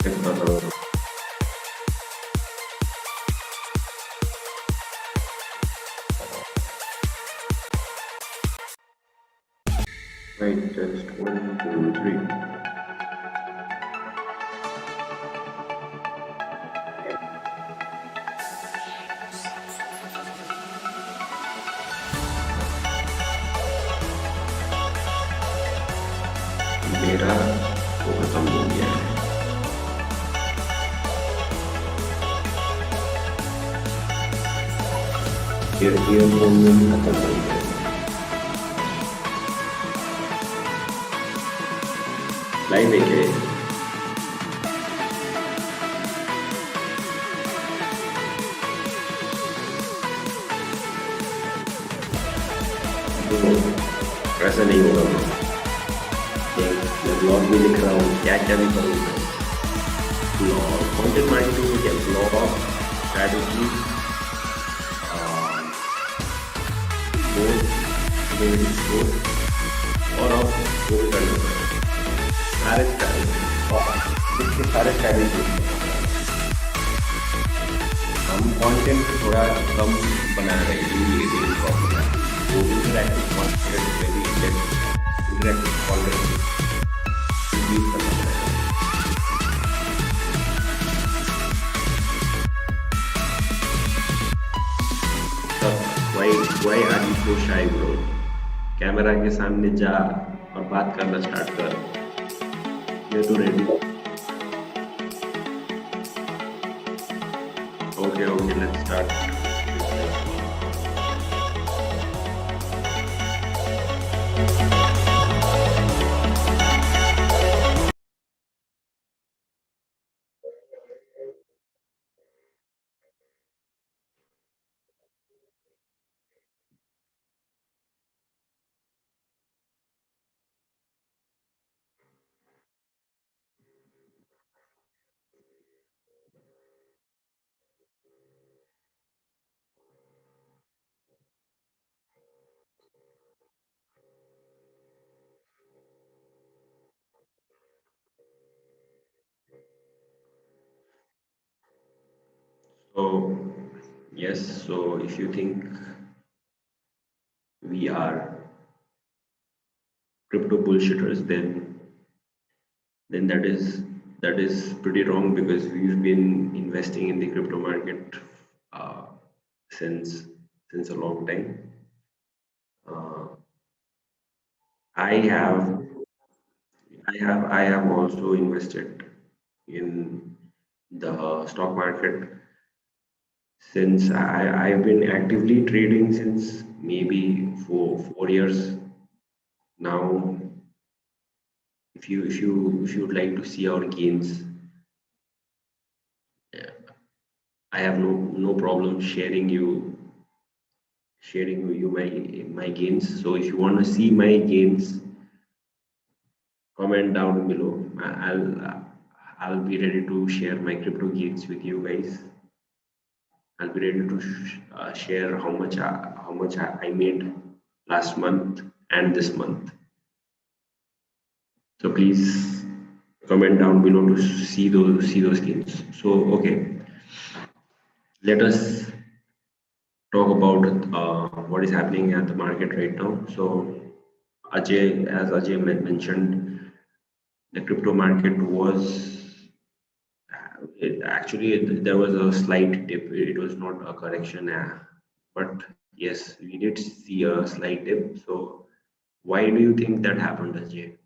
Right, just 1, 2, 3. मेरा वो खत्म हो गया है। ईयरफोन में भी खत्म हो गया है। लाइव है क्या ये? तो ऐसा नहीं होगा। मैं ब्लॉग भी लिख रहा हूँ, क्या क्या भी करूँगा। ब्लॉग कंटेंट मार्केटिंग में क्या ब्लॉग स्ट्रैटेजी पोस्ट और अब वो भी करना सारे स्ट्रैटेजी और इसके सारे स्ट्रैटेजी हम कंटेंट थोड़ा कम बना रहे हैं ये प्रॉब्लम है। वो interactive content very interactive content use करना पड़ेगा। तब वाई आर यू सो शाई ब्रो? कैमरा के सामने जा और बात करना स्टार्ट कर। मैं तो ready. Okay okay let's start. So yes, so if you think we are crypto bullshitters, then that is pretty wrong because we've been investing in the crypto market uh, since since a long time. Uh, I have I have also invested in the stock market since I've been actively trading since maybe 4 years now. If you would like to see our gains, I have no problem sharing you my gains. So if you want to see my gains, comment down below. I'll be ready to share my crypto gains with you guys. I'll be ready to share how much I made last month and this month. So please comment down below to see those gains. So okay, let us talk about what is happening at the market right now. So as Ajay mentioned, the crypto market there was a slight dip. It was not a correction, but yes, we did see a slight dip. So why do you think that happened, Ajay?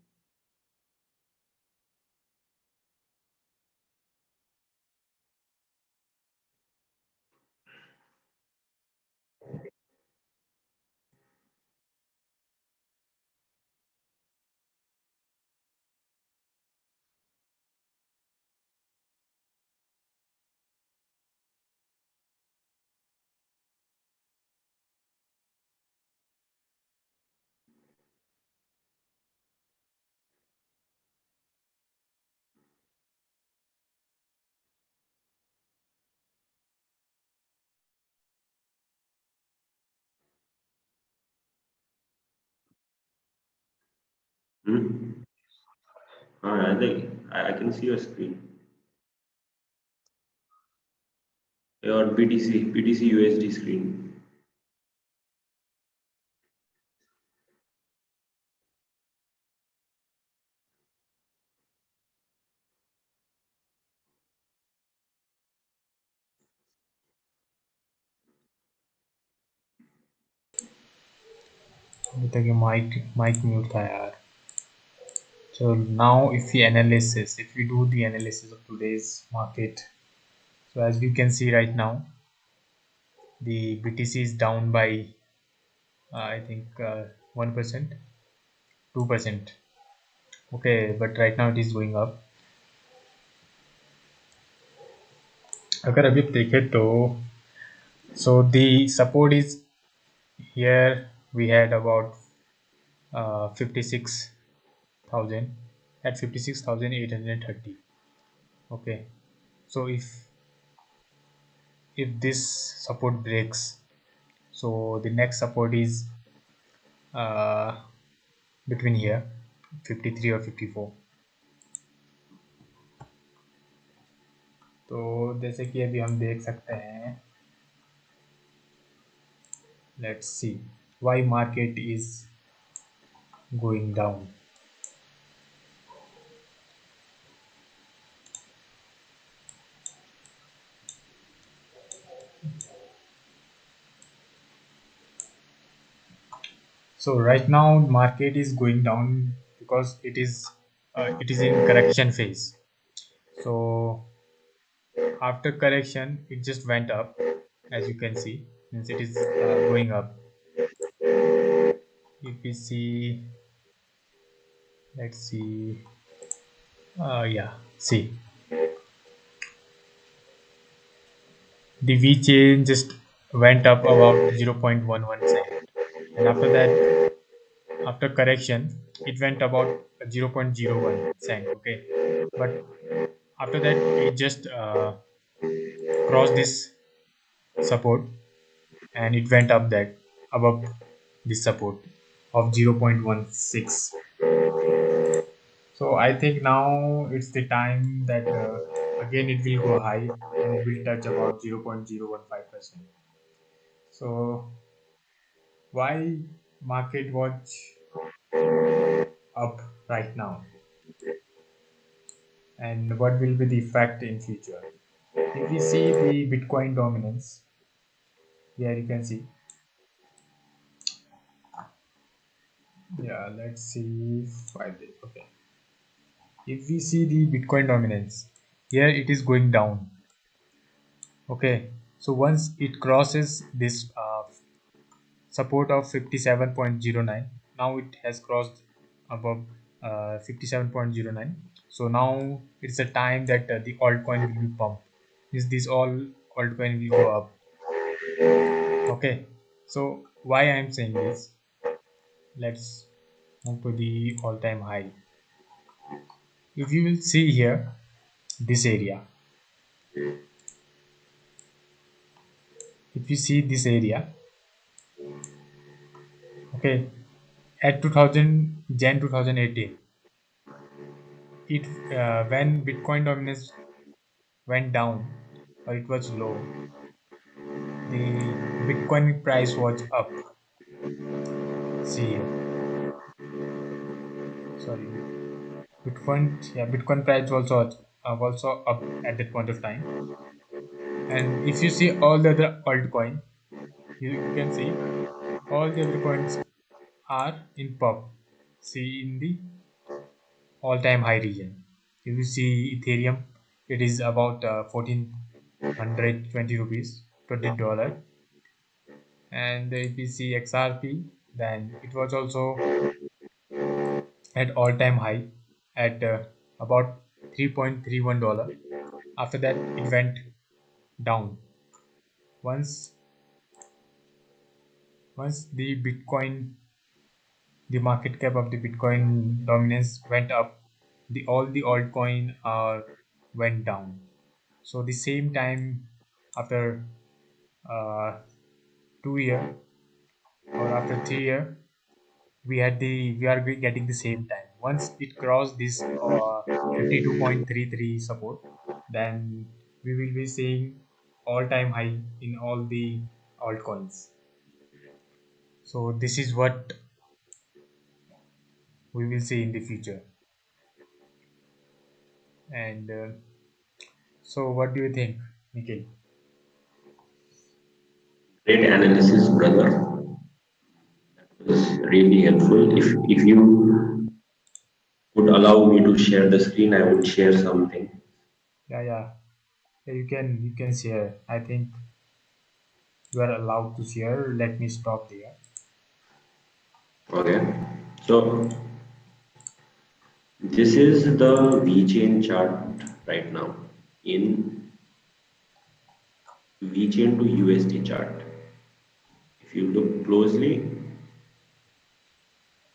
Hmm? I think I can see your screen. Your BTC USD screen. अभी तक ये mic mic mute था यार. So now if we do the analysis of today's market, so as we can see right now, the BTC is down by I think 1%, 2%. Okay, but right now it is going up. अगर अभी देखें तो so the support is here. We had about 56,000 at 56,830. Okay, so if this support breaks, so the next support is uh, between here 53 और 54. तो जैसे कि अभी हम देख सकते हैं, let's see why market is going down. So right now market is going down because it is in correction phase. So after correction it just went up, as you can see, means it is going up. If we see, let's see, yeah, see the V chain just went up about 0.11 cent, and after that, after correction it went about 0.01 cent. Okay, but after that it just crossed this support and it went up that above this support of 0.16. So I think now it's the time that again it will go high and it will touch about 0.015%. So why market watch up right now, and what will be the effect in future? If we see the Bitcoin dominance, here you can see, yeah, let's see 5 days. Okay, if we see the Bitcoin dominance, here it is going down. Okay, so once it crosses this support of 57.09, now it has crossed above 57.09. So now it's a time that the altcoin will be pumped. This all altcoin will go up. Okay, so why I am saying this, let's move to the all-time high. If you will see here, this area, if you see this area, okay, at 2000 Jan 2018, it when Bitcoin dominance went down or it was low, the Bitcoin price was up. See here, sorry, Bitcoin price also up at that point of time. And if you see all the other altcoin, you can see all the other coins are in pub. See in the all-time high region. If you see Ethereum, it is about 1420 rupees, $20. And if you see XRP, then it was also at all-time high at about $3.31. After that, it went down. Once once the market cap of the Bitcoin dominance went up, all the altcoin went down. So the same time, after 2 year or after 3 year, we are getting the same time. Once it crossed this 52.33 support, then we will be seeing all-time high in all the altcoins. So this is what we will see in the future. And so, what do you think, Nikhil? Great analysis, brother. Was really helpful. If you would allow me to share the screen, I would share something. Yeah, yeah. Yeah, you can share. I think you are allowed to share. Let me stop there. Okay. So this is the VChain chart right now in VChain to USD chart. If you look closely,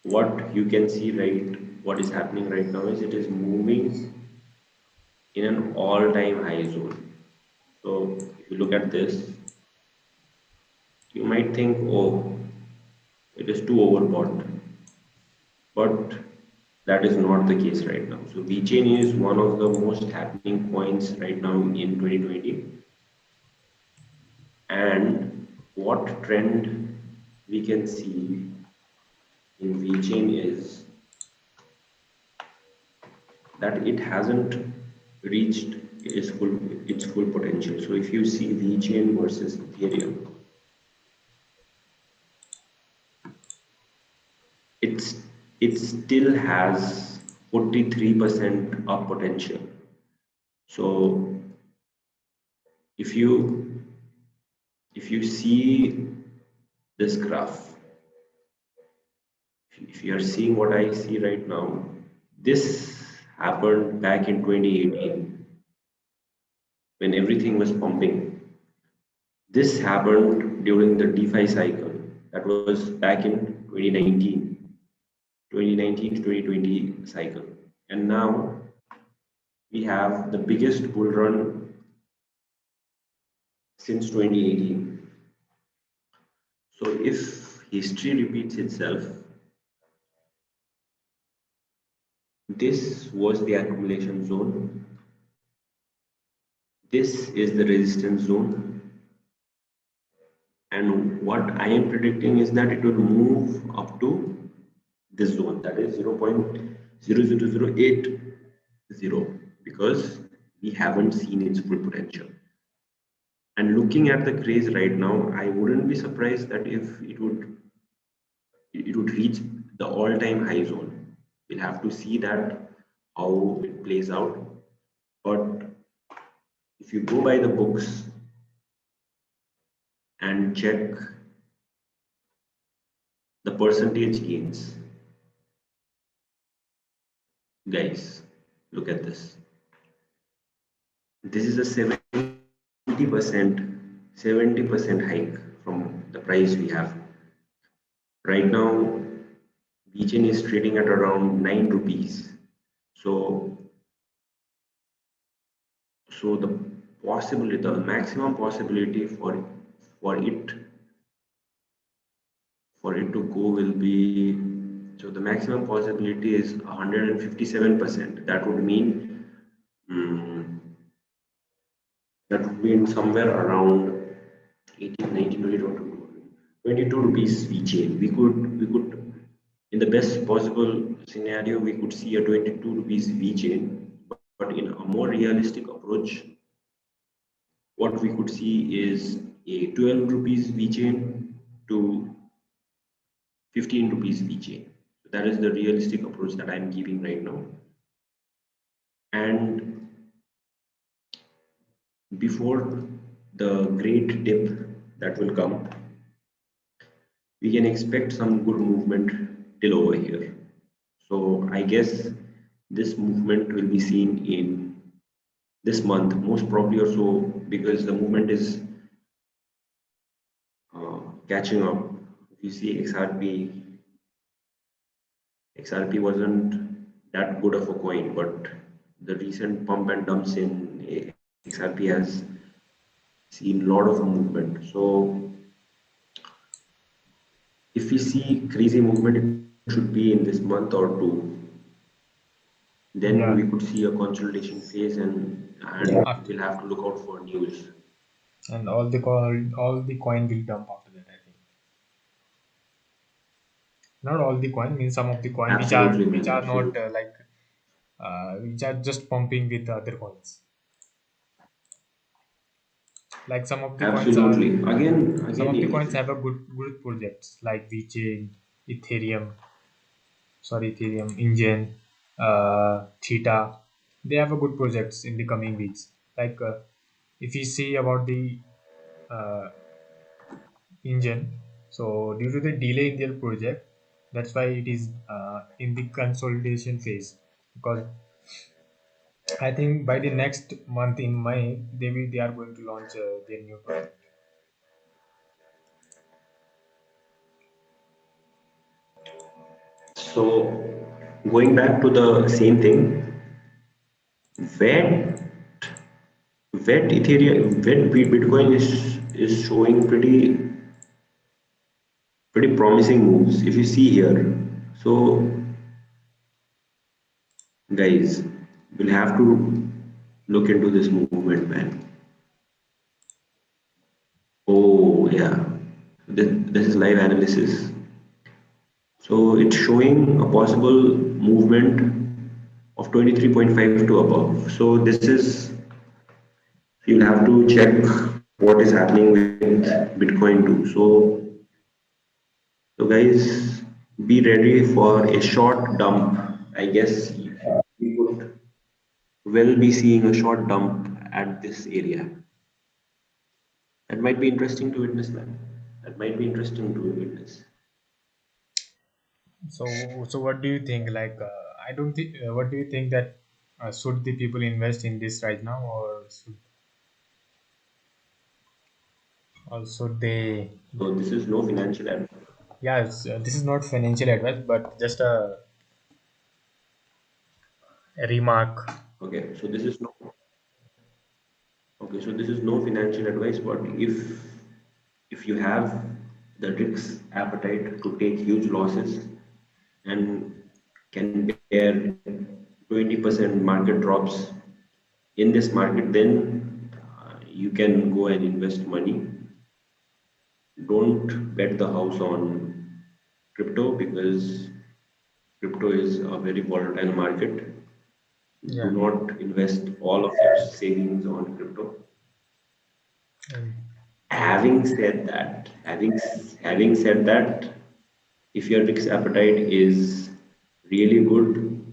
what you can see what is happening right now is it is moving in an all-time high zone. So if you look at this, you might think, oh, it is too overbought, but that is not the case right now. So VChain is one of the most happening coins right now in 2020. And what trend we can see in VChain is that it hasn't reached its full potential. So if you see VChain versus Ethereum, it's it still has 43% of potential. So if you if you see this graph, if you are seeing what I see right now, this happened back in 2018 when everything was pumping. This happened during the DeFi cycle. That was back in 2019 to 2020 cycle. And now we have the biggest bull run since 2018. So if history repeats itself, this was the accumulation zone. This is the resistance zone. And what I am predicting is that it will move up to this zone, that is 0.00080, because we haven't seen its full potential. And looking at the craze right now, I wouldn't be surprised that if it would reach the all-time high zone. We'll have to see that how it plays out. But if you go by the books and check the percentage gains, guys, look at this. This is a 70% hike from the price we have. Right now, VChain is trading at around 9 rupees. So the maximum possibility for it to go will be, so the maximum possibility is 157%. That would mean somewhere around 18, 19, 22 rupees VChain. We could in the best possible scenario we could see a 22 rupees VChain, but in a more realistic approach, what we could see is a 12 rupees VChain to 15 rupees VChain. So that is the realistic approach that I'm keeping right now. And before the great dip that will come, we can expect some good movement till over here. So I guess this movement will be seen in this month, most probably or so, because the movement is catching up. If you see XRP wasn't that good of a coin, but the recent pump and dumps in XRP has seen a lot of movement. So if we see crazy movement, it should be in this month or two. Then Yeah. we could see a consolidation phase, and After we'll have to look out for news. and all the coin will dump after that. I think not all the coin means some of the coin Absolutely, which man. are not Absolutely. which are just pumping with other coins. Like Absolutely. some Again, of the if coins have a good projects like VeChain, Ethereum, Ethereum, Engine, Theta. They have a good projects in the coming weeks. Like if you see about the uh, Engine, so due to the delay in their project, that's why it is in the consolidation phase. Because I think by the next month in May, they are going to launch their new project. so, going back to the same thing, wet wet Bitcoin is showing pretty promising moves. If you see here, so guys, we'll have to look into this movement, man. Oh yeah, this is live analysis. So it's showing a possible movement of 23.5 to above. So this is, you'll have to check what is happening with Bitcoin too. So guys, be ready for a short dump. I guess we would well be seeing a short dump at this area. That might be interesting to witness, man. That might be interesting to witness. So what do you think? Like, I don't think. What do you think that should the people invest in this right now, or should they? So this is no financial advice. Yes, this is not financial advice, but just a remark. Okay, so this is no Okay, so this is no financial advice, but if you have the risk appetite to take huge losses and can bear 20% market drops in this market, then you can go and invest money. Don't bet the house on crypto because crypto is a very volatile market. Do Yeah. not invest all of your savings on crypto. And, yeah. Having said that, if your risk appetite is really good,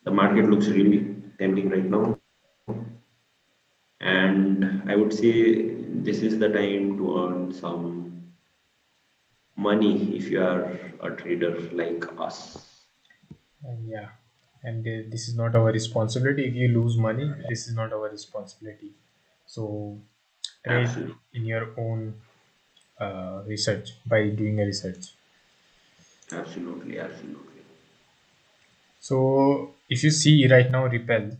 the market looks really tempting right now, and I would say this is the time to earn some money if you are a trader like us. And yeah. And this is not our responsibility. If you lose money, this is not our responsibility. So trade Absolutely, in your own research by doing a research. absolutely. So if you see right now, Repel.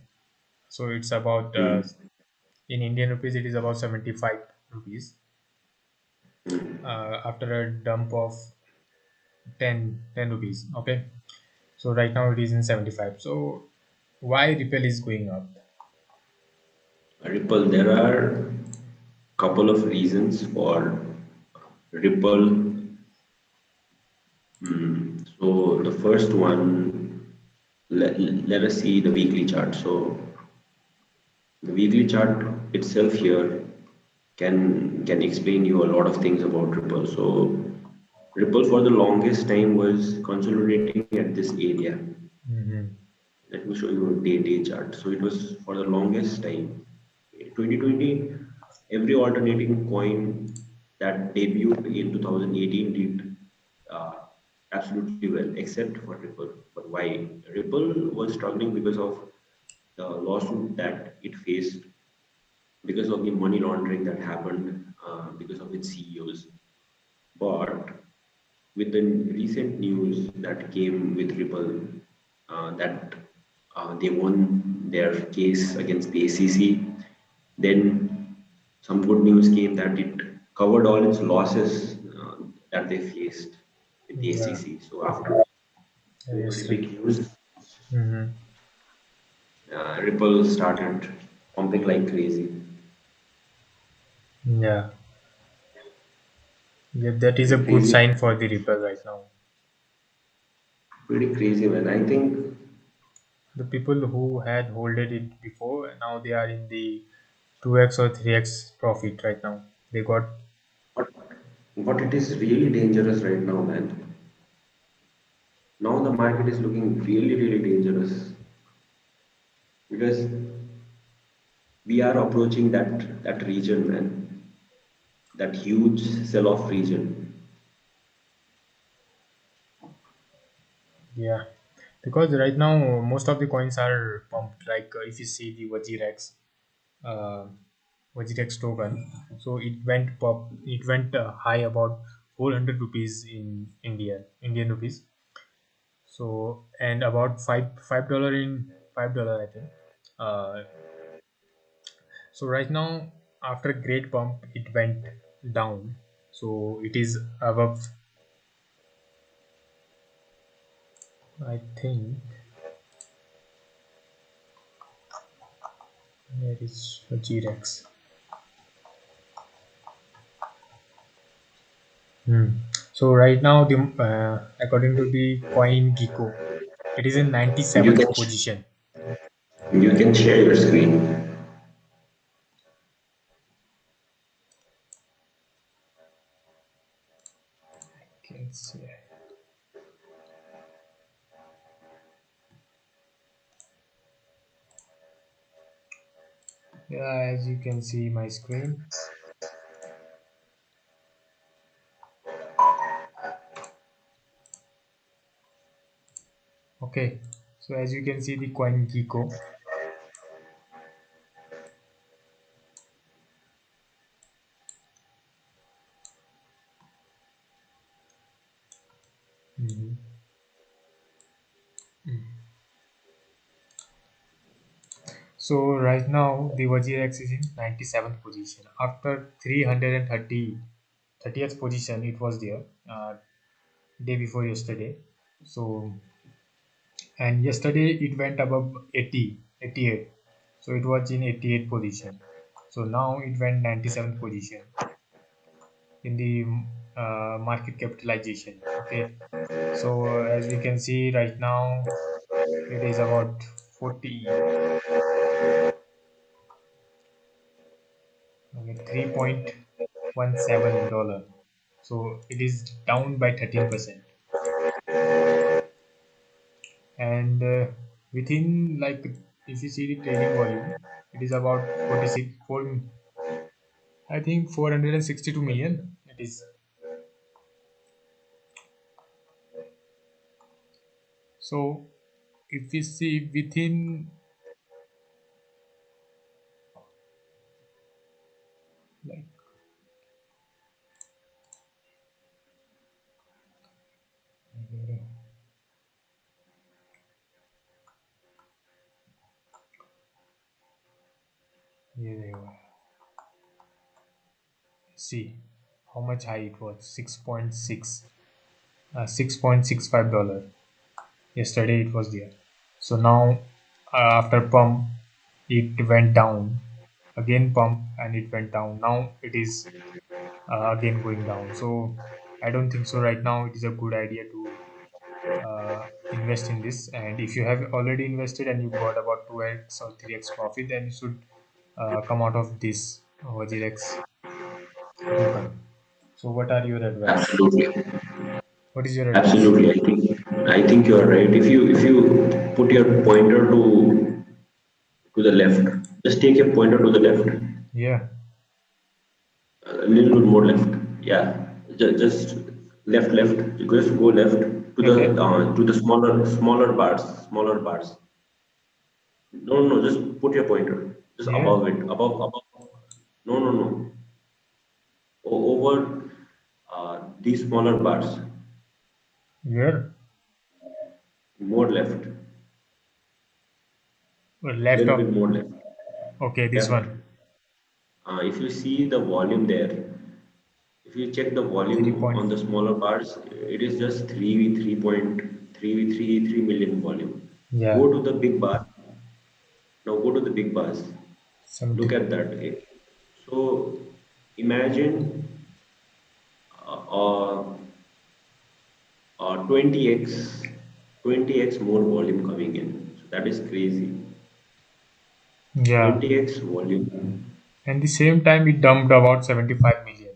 So it's about Hmm. in Indian rupees, it is about 75 rupees after a dump of 10 rupees. Okay. So right now it is in 75. So why Ripple is going up? Ripple, there are couple of reasons for Ripple. So the first one, let us see the weekly chart. So the weekly chart itself here can explain you a lot of things about Ripple. So Ripple for the longest time was consolidating at this area. Hmm. Let me show you a day chart. So it was for the longest time. 2020, every alternating coin that debuted in 2018 did uh, absolutely well, except for Ripple. But why? Ripple was struggling because of the lawsuit that it faced, because of the money laundering that happened, because of its CEOs. But with the recent news that came with Ripple, that they won their case against the SEC, then some good news came that it covered all its losses that they faced with the Yeah, SEC. So after this obviously. big news, Hmm. Ripple started pumping like crazy. Yeah, yeah, that is a Pretty good crazy, sign for the Ripple right now. pretty crazy, man. I think The people who had holded it before, now they are in the 2x or 3x profit right now. They got, but but it is really dangerous right now, man. Now the market is looking really, really dangerous because we are approaching that region, man. That huge sell-off region. yeah, because right now most of the coins are pumped. Like if you see the WazirX, uh, WazirX token, so it went high about 400 rupees in Indian rupees. So and about $5 in $5 I think. Uh, so right now after a great pump it went down. So it is above, I think, where is WazirX? Hmm. So right now, the according to the Coin Gecko, it is in You 97th can position. you can share your screen. Can see. Yeah, as you can see my screen. Okay. So as you can see the Coin Gecko. Mhm. So right now the WazirX is in 97th position. After 330 30th position, it was there day before yesterday. So and yesterday it went above 88. So it was in 88th position. So now it went 97th position in the market capitalization. Okay, so as we can see right now it is about 40, okay, $3.17. So it is down by 13%. And within, like, if you see the trading volume, it is about 46 4, I think 462 million it is. So if we see within, like, here they were. See how much high it was, 6.6, $6.65. Yesterday it was there. So now after pump it went down, again pump and it went down. Now it is again going down. So I don't think so right now it is a good idea to invest in this. And if you have already invested and you got about 2x or 3x profit, then you should come out of this WazirX token. So what are your advice? Absolutely, What is your advice? absolutely. I think you are right. If you put your pointer to the left, just take your pointer to the left, Yeah. a little bit more left. Yeah, just left. Just go left Okay. to the smaller bars. No, no, no. Just put your pointer just Yeah. above it, above. No, no, no. Over these smaller bars, Where? more left, Left little bit of. more left. Okay, this Left. one. If you see the volume there, if you check the 3 volume point. on the smaller bars, it is just 3.333 million volume. Yeah. Go to the big bar. Now go to the big bars. Look 70. at that. Okay. So Imagine uh, 20x 20x more volume coming in. So that is crazy. Yeah. 20x volume. And the same time it dumped about 75 million.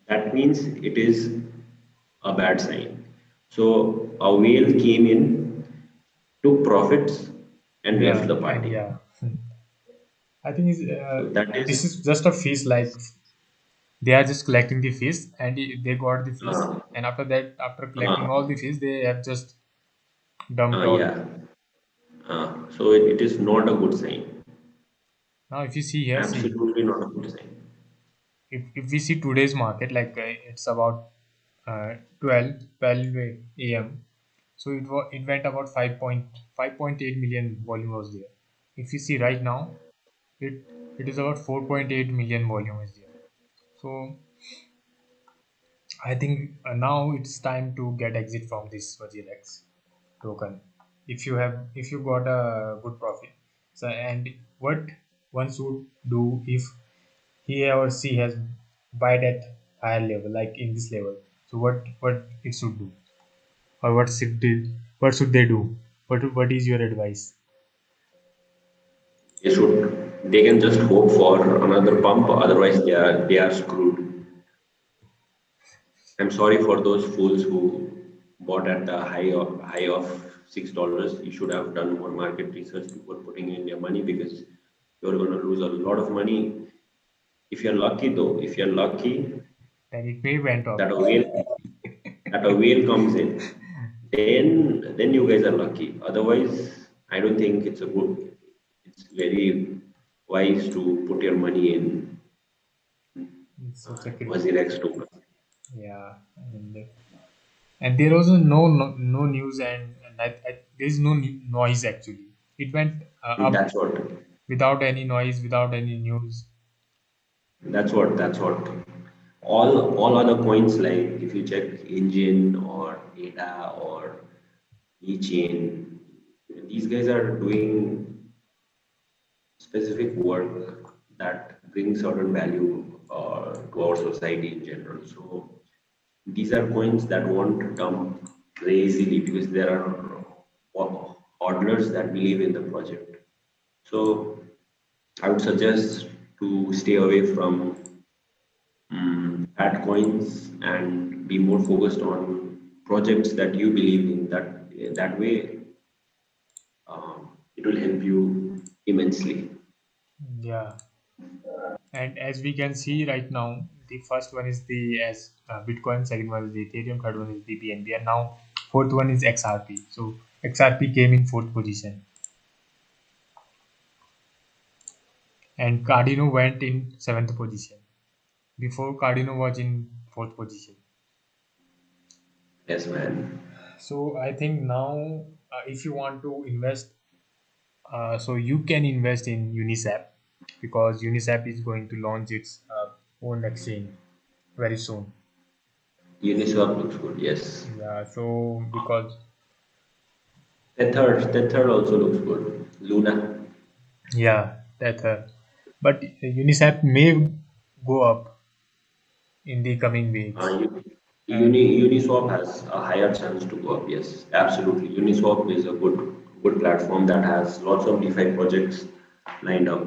That means it is a bad sign. So a whale came in, took profits, and left Yeah, the and party. yeah. I think So that this is is just a fees, like they are just collecting the fees and they got the fees, uh, and after that, after collecting uh, all the fees, they have just dumped all. yeah. So it is not a good sign. Now if you see here, see, Absolutely not a good sign. if we see today's market, like it's about 12 a.m. So it went about 5.8 million volume was there. If you see right now, it it is about 4.8 million volume is there. So I think now it's time to get exit from this WazirX token. If you got a good profit, so and what one should do if he or she has buy at higher level, like in this level. So what it should do, or what should they do? What is your advice? They can just hope for another pump, otherwise they are screwed. I'm sorry for those fools who bought at the high of $6. You should have done more market research before putting in your money because you're going to lose a lot of money. If you're lucky, though, if you're lucky Then it may went that up. a whale that a whale comes in, then you guys are lucky. Otherwise, I don't think it's very wise to put your money in It's such a WazirX token. yeah, and there was no news, and there is no noise actually. It went up That's what. without any noise, without any news. That's what. All other coins, like if you check engine or data or chain, these guys are doing specific work that brings certain value to our society in general. So these are coins that won't dump crazily because there are hodlers that believe in the project. So I would suggest to stay away from add coins and be more focused on projects that you believe in. That way, it will help you immensely. Yeah, and as we can see right now, the first one is the as Bitcoin, second one is the Ethereum, third one is the BNB, and now fourth one is XRP. So XRP came in fourth position, and Cardino went in seventh position. Before Cardino was in fourth position. Yes, man. So I think now, if you want to invest, so you can invest in Unisap, because Unisap is going to launch its own exchange very soon. Uniswap looks good. Yes. Yeah, so because Tether also looks good. Luna. yeah, that but Unisap may go up in the coming Uh, weeks, U- and Uniswap has a higher chance to go up. Yes, absolutely. Uniswap is a good platform that has lots of DeFi projects lined up.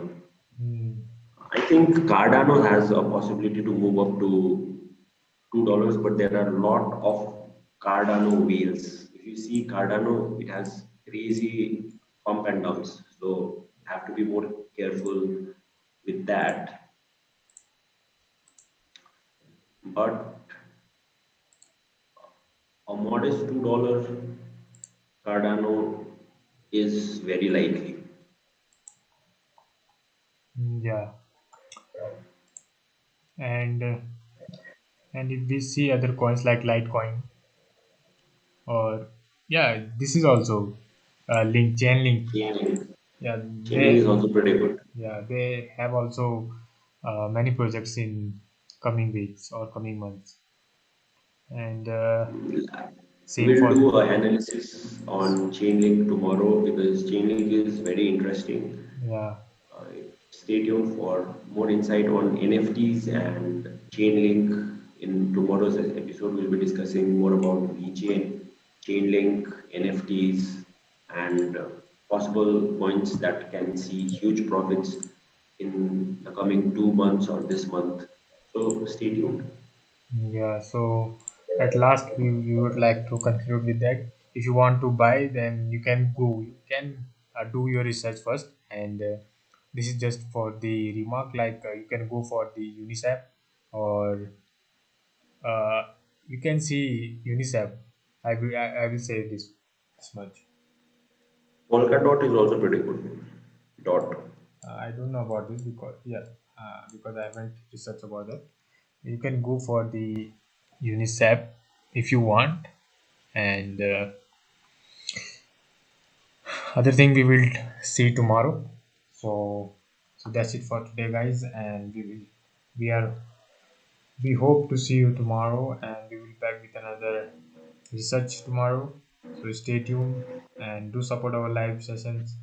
mm, I think Cardano has a possibility to move up to $2, but there are a lot of Cardano whales. If you see Cardano, it has crazy pump and dumps, so have to be more careful with that. But a modest $2 Cardano is very likely. yeah, and and if we see other coins like Litecoin, or yeah, this is also link chain link. Chainlink, Yeah, Chainlink is they also pretty good. they have also many projects in coming weeks or coming months, and same We'll for do an analysis on Chainlink tomorrow because Chainlink is very interesting. yeah, Stay tuned for more insight on NFTs and Chainlink. In tomorrow's episode, we'll be discussing more about VeChain, Chainlink, NFTs, and possible points that can see huge profits in the coming 2 months or this month. So stay tuned. Yeah, so at last we would like to conclude with that. If you want to buy, then you can go. You can do your research first, and this is just for the remark. Like you can go for the Unisap, or you can see Unisap. I will say this much. Polkadot is also pretty good. Dot. I don't know about this because I haven't researched about that. You can go for the Unisap if you want, and other thing we will see tomorrow. So that's it for today, guys, and we hope to see you tomorrow, and we will back with another research tomorrow. So stay tuned and do support our live sessions,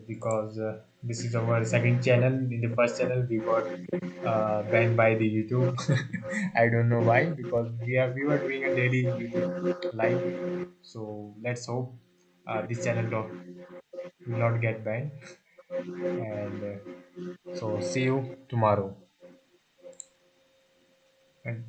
because this is our second channel. In the first channel we got banned by the YouTube. I don't know why, because we were doing a daily live. So let's hope this channel will not get banned. And so see you tomorrow. And